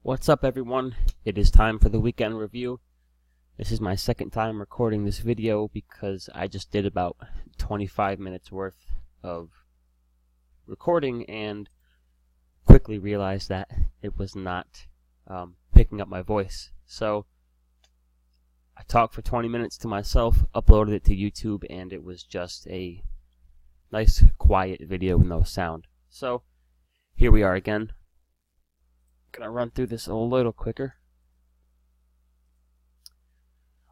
What's up, everyone? It is time for the weekend review. This is my second time recording this video because I just did about 25 minutes worth of recording and quickly realized that it was not picking up my voice. So I talked for 20 minutes to myself, uploaded it to YouTube, and it was just a nice quiet video with no sound. So here we are again. Gonna run through this a little quicker.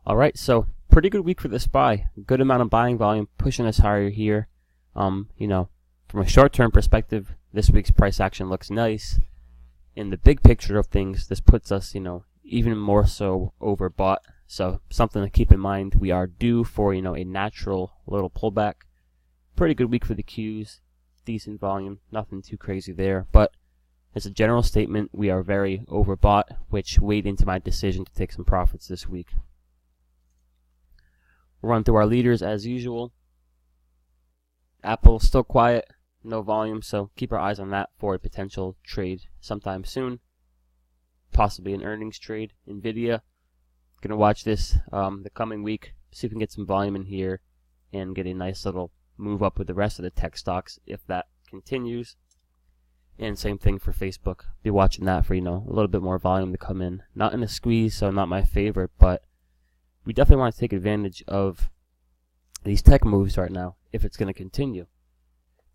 Alright, so pretty good week for the SPY. Good amount of buying volume pushing us higher here. From a short-term perspective, this week's price action looks nice. In the big picture of things, this puts us, even more so overbought. So something to keep in mind. We are due for, a natural little pullback. Pretty good week for the Qs. Decent volume. Nothing too crazy there, but as a general statement, we are very overbought, which weighed into my decision to take some profits this week. We'll run through our leaders as usual. Apple still quiet, no volume, so keep our eyes on that for a potential trade sometime soon. Possibly an earnings trade. Nvidia, gonna watch this the coming week, see if we can get some volume in here and get a nice little move up with the rest of the tech stocks if that continues. And same thing for Facebook. Be watching that for, a little bit more volume to come in. Not in a squeeze, so not my favorite, but we definitely want to take advantage of these tech moves right now if it's going to continue.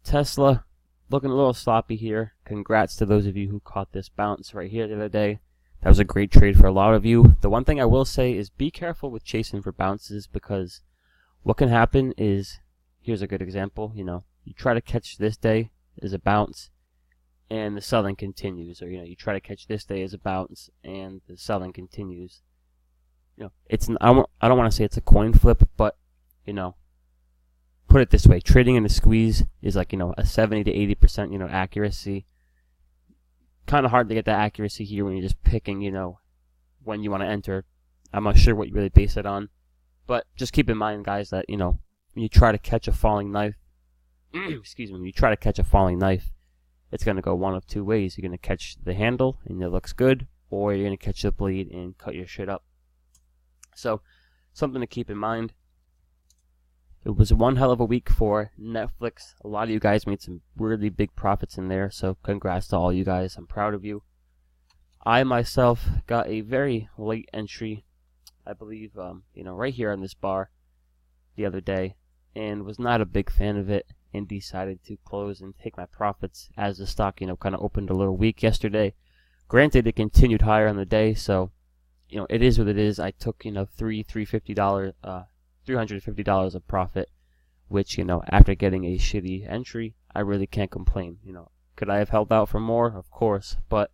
Tesla, looking a little sloppy here. Congrats to those of you who caught this bounce right here the other day. That was a great trade for a lot of you. The one thing I will say is be careful with chasing for bounces, because what can happen is, here's a good example, you try to catch this day as a bounce, and the selling continues, or you try to catch this day as a bounce and the selling continues. It's I don't want to say it's a coin flip, but put it this way: trading in a squeeze is like a 70 to 80% accuracy. Kind of hard to get that accuracy here when you're just picking when you want to enter. I'm not sure what you really base it on, but just keep in mind, guys, that when you try to catch a falling knife, excuse me, when you try to catch a falling knife, it's going to go one of two ways. You're going to catch the handle and it looks good, or you're going to catch the bleed and cut your shit up. So, something to keep in mind. It was one hell of a week for Netflix. A lot of you guys made some really big profits in there, so congrats to all you guys. I'm proud of you. I myself got a very late entry, I believe, right here on this bar the other day, and was not a big fan of it, and decided to close and take my profits as the stock, kind of opened a little weak yesterday. Granted, it continued higher on the day, so, it is what it is. I took, $350 of profit, which, after getting a shitty entry, I really can't complain. Could I have held out for more? Of course, but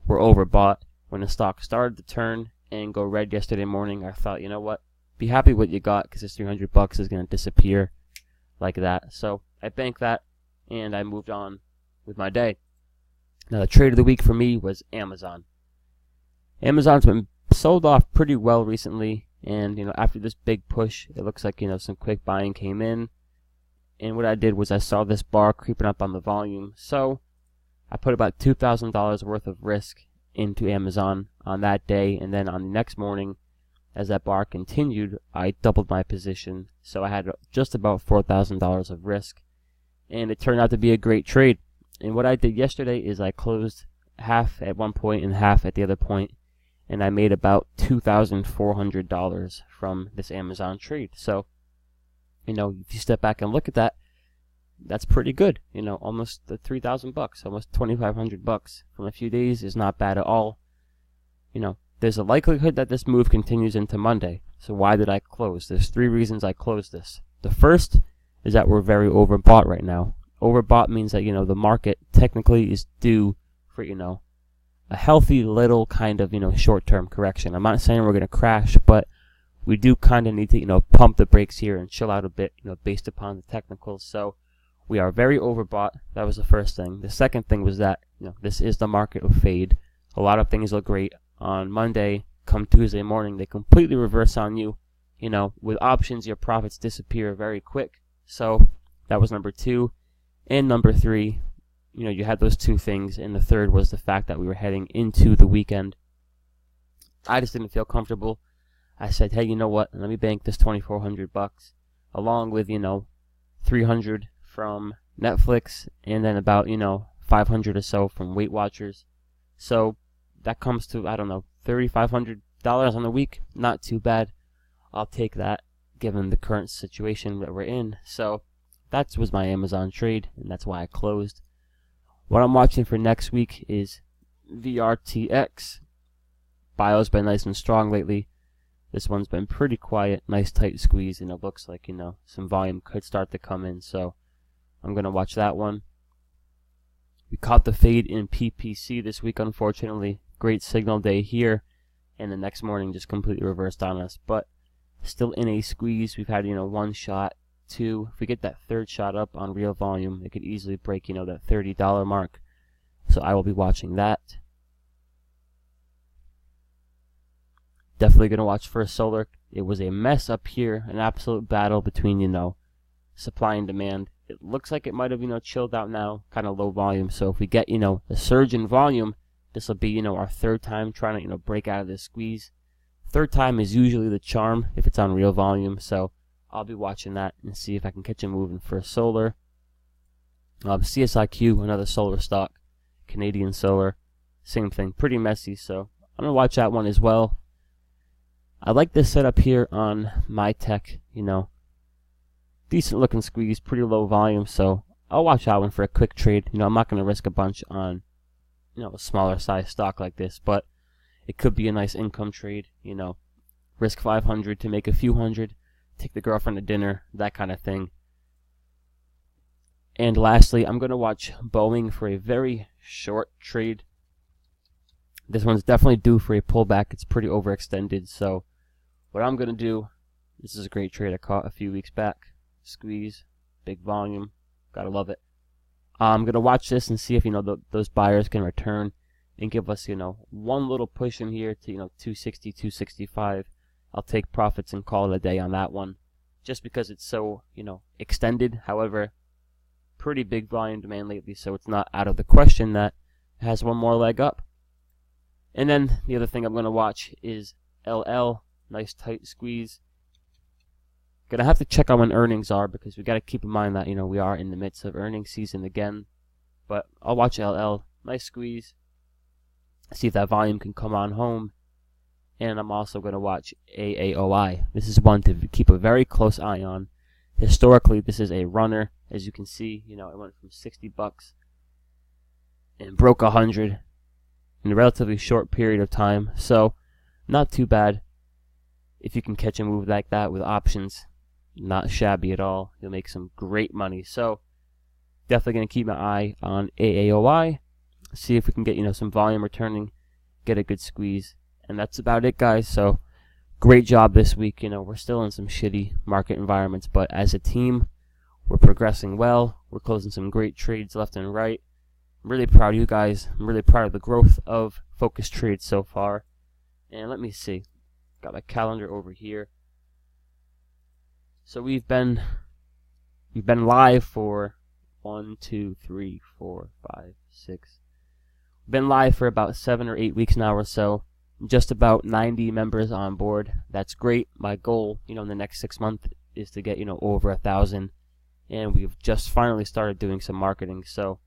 we're overbought. When the stock started to turn and go red yesterday morning, I thought, you know what? Be happy with what you got, because this $300 is going to disappear like that. So I banked that, and I moved on with my day. Now, the trade of the week for me was Amazon. Amazon's been sold off pretty well recently, and after this big push, it looks like some quick buying came in. And what I did was I saw this bar creeping up on the volume, so I put about $2,000 worth of risk into Amazon on that day, and then on the next morning, as that bar continued, I doubled my position, so I had just about $4,000 of risk, and it turned out to be a great trade. And what I did yesterday is I closed half at one point and half at the other point, and I made about $2,400 from this Amazon trade. So, if you step back and look at that, that's pretty good. Almost $3,000, almost $2,500 from a few days is not bad at all. There's a likelihood that this move continues into Monday. So why did I close? There's three reasons I closed this. The first is that we're very overbought right now. Overbought means that, the market technically is due for, a healthy little kind of, short-term correction. I'm not saying we're going to crash, but we do kind of need to, pump the brakes here and chill out a bit, based upon the technicals. So we are very overbought. That was the first thing. The second thing was that, this is the market of fade. A lot of things look great. On Monday, come Tuesday morning, they completely reverse on you. With options, your profits disappear very quick. So that was number two. And number three, you had those two things, and the third was the fact that we were heading into the weekend. I just didn't feel comfortable. I said, hey, you know what? Let me bank this $2,400 along with, $300 from Netflix, and then about, $500 or so from Weight Watchers. So that comes to, I don't know, $3,500 on the week. Not too bad. I'll take that given the current situation that we're in. So that was my Amazon trade, and that's why I closed. What I'm watching for next week is VRTX. Bio's been nice and strong lately. This one's been pretty quiet, nice tight squeeze, and it looks like, some volume could start to come in. So I'm going to watch that one. We caught the fade in PPC this week, unfortunately. Great signal day here, and the next morning just completely reversed on us. But still in a squeeze. We've had, one shot, two. If we get that third shot up on real volume, it could easily break, that $30 mark. So I will be watching that. Definitely going to watch First Solar. It was a mess up here, an absolute battle between, supply and demand. It looks like it might have, chilled out now, kind of low volume. So if we get, a surge in volume, this will be, our third time trying to, break out of this squeeze. Third time is usually the charm if it's on real volume. So I'll be watching that and see if I can catch a move in First Solar. CSIQ, another solar stock, Canadian Solar, same thing, pretty messy. So I'm going to watch that one as well. I like this setup here on MyTech, decent looking squeeze, pretty low volume, so I'll watch that one for a quick trade. I'm not going to risk a bunch on, a smaller size stock like this, but it could be a nice income trade, risk 500 to make a few hundred, take the girlfriend to dinner, that kind of thing. And lastly, I'm going to watch Boeing for a very short trade. This one's definitely due for a pullback. It's pretty overextended, so what I'm going to do, this is a great trade I caught a few weeks back. Squeeze, big volume, gotta love it. I'm going to watch this and see if, those buyers can return and give us, one little push in here to, 260, 265. I'll take profits and call it a day on that one just because it's so, extended. However, pretty big volume demand lately, so it's not out of the question that it has one more leg up. And then the other thing I'm going to watch is LL. Nice tight squeeze. Gonna have to check on when earnings are because we got to keep in mind that we are in the midst of earnings season again. But I'll watch LL. Nice squeeze. See if that volume can come on home. And I'm also going to watch AAOI. This is one to keep a very close eye on. Historically, this is a runner. As you can see, it went from $60 and broke 100 in a relatively short period of time. So not too bad. If you can catch a move like that with options, not shabby at all. You'll make some great money. So definitely going to keep my eye on AAOI. See if we can get, some volume returning, get a good squeeze. And that's about it, guys. So great job this week. We're still in some shitty market environments, but as a team, we're progressing well. We're closing some great trades left and right. I'm really proud of you guys. I'm really proud of the growth of Focus Trades so far. And let me see. Got my calendar over here. So we've been live for 1, 2, 3, 4, 5, 6. We've been live for about 7 or 8 weeks now or so. Just about 90 members on board. That's great. My goal, in the next 6 months is to get, over 1,000. And we've just finally started doing some marketing. So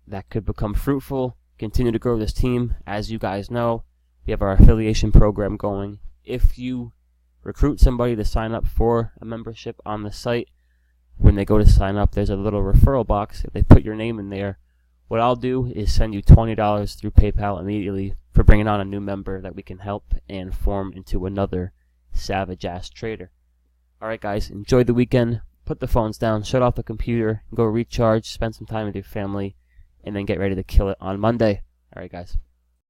that could become fruitful. Continue to grow this team. As you guys know, we have our affiliation program going. If you recruit somebody to sign up for a membership on the site, when they go to sign up, there's a little referral box. If they put your name in there, what I'll do is send you $20 through PayPal immediately for bringing on a new member that we can help and form into another savage-ass trader. Alright guys, enjoy the weekend. Put the phones down, shut off the computer, go recharge, spend some time with your family, and then get ready to kill it on Monday. Alright guys.